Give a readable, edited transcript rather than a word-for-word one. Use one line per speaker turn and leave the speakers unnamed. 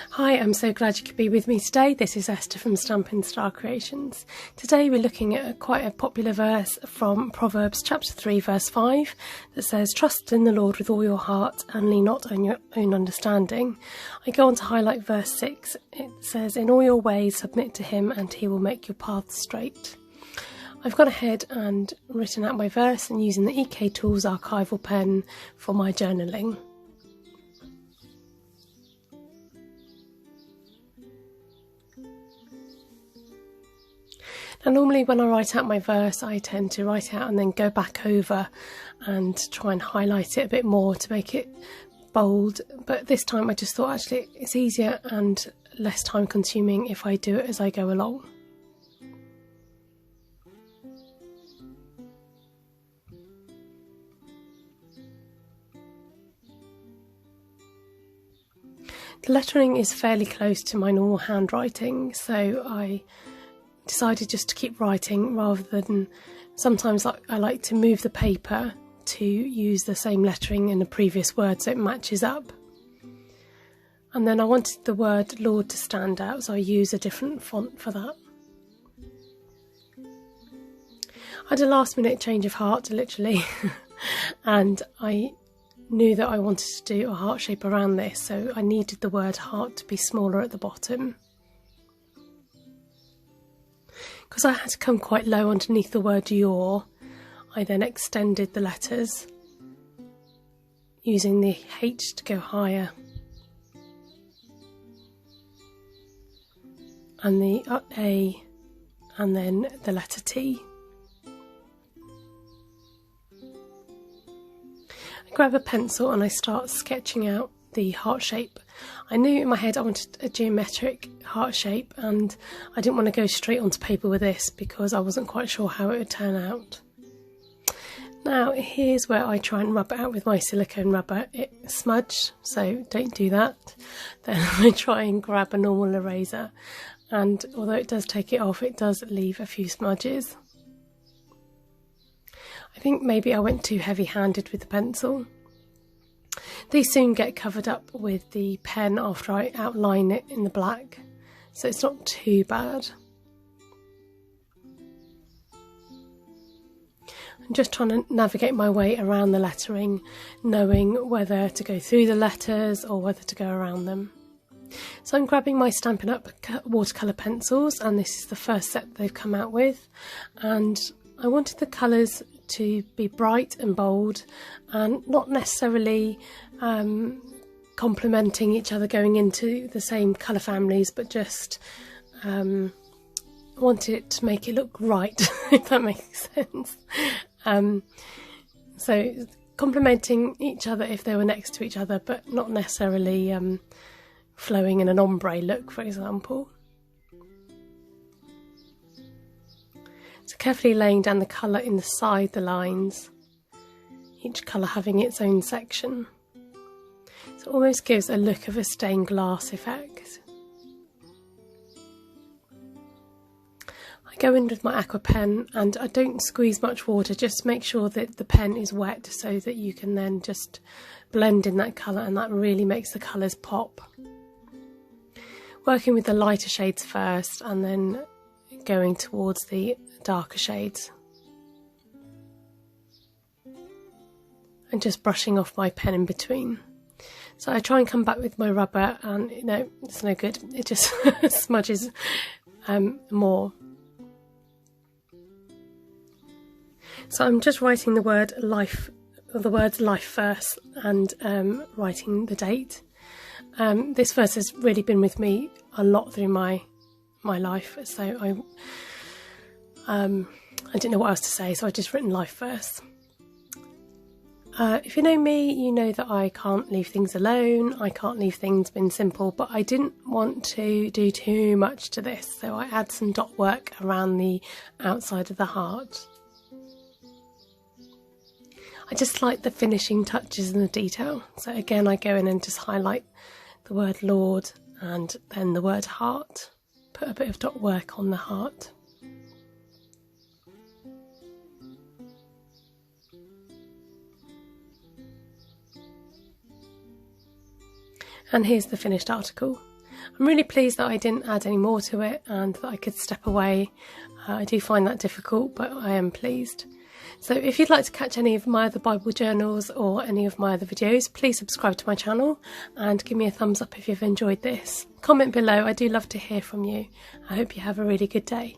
Hi, I'm so glad you could be with me today. This is Esther from Stampin' Star Creations. Today we're looking at quite a popular verse from Proverbs chapter 3 verse 5 that says, "Trust in the Lord with all your heart and lean not on your own understanding." I go on to highlight verse 6. It says, "In all your ways submit to him and he will make your paths straight." I've gone ahead and written out my verse and using the EK Tools archival pen for my journaling. Now normally when I write out my verse I tend to write out and then go back over and try and highlight it a bit more to make it bold, but this time I just thought actually it's easier and less time consuming if I do it as I go along. The lettering is fairly close to my normal handwriting, so I decided just to keep writing rather than sometimes I like to move the paper to use the same lettering in the previous word so it matches up. And then I wanted the word Lord to stand out, so I use a different font for that. I had a last minute change of heart literally and I knew that I wanted to do a heart shape around this, so I needed the word heart to be smaller at the bottom. Because I had to come quite low underneath the word your, I then extended the letters using the H to go higher and the A and then the letter T. I grab a pencil and I start sketching out the heart shape. I knew in my head I wanted a geometric heart shape and I didn't want to go straight onto paper with this because I wasn't quite sure how it would turn out. Now here's where I try and rub it out with my silicone rubber. It smudged, so don't do that. Then I try and grab a normal eraser and although it does take it off, it does leave a few smudges. I think maybe I went too heavy-handed with the pencil. These soon get covered up with the pen after I outline it in the black, so it's not too bad. I'm just trying to navigate my way around the lettering, knowing whether to go through the letters or whether to go around them. So I'm grabbing my Stampin' Up Watercolor pencils, and this is the first set they've come out with, and I wanted the colours to be bright and bold and not necessarily complementing each other going into the same colour families, but just wanted it to make it look right, if that makes sense. So complementing each other if they were next to each other, but not necessarily flowing in an ombre look, for example. So carefully laying down the colour inside the lines, each colour having its own section. So it almost gives a look of a stained glass effect. I go in with my aqua pen and I don't squeeze much water, just make sure that the pen is wet so that you can then just blend in that colour, and that really makes the colours pop. Working with the lighter shades first and then going towards the darker shades and just brushing off my pen in between. So I try and come back with my rubber and it's no good, it just smudges more. So I'm just writing the word life, or the words life first, and writing the date. This verse has really been with me a lot through my life, so I didn't know what else to say, so I just written life first. If you know me, you know that I can't leave things alone, I can't leave things being simple, but I didn't want to do too much to this, so I add some dot work around the outside of the heart. I just like the finishing touches and the detail, so again I go in and just highlight the word Lord and then the word heart, put a bit of dot work on the heart. And here's the finished article. I'm really pleased that I didn't add any more to it and that I could step away. I do find that difficult, but I am pleased. So if you'd like to catch any of my other Bible journals or any of my other videos, please subscribe to my channel and give me a thumbs up if you've enjoyed this. Comment below, I do love to hear from you. I hope you have a really good day.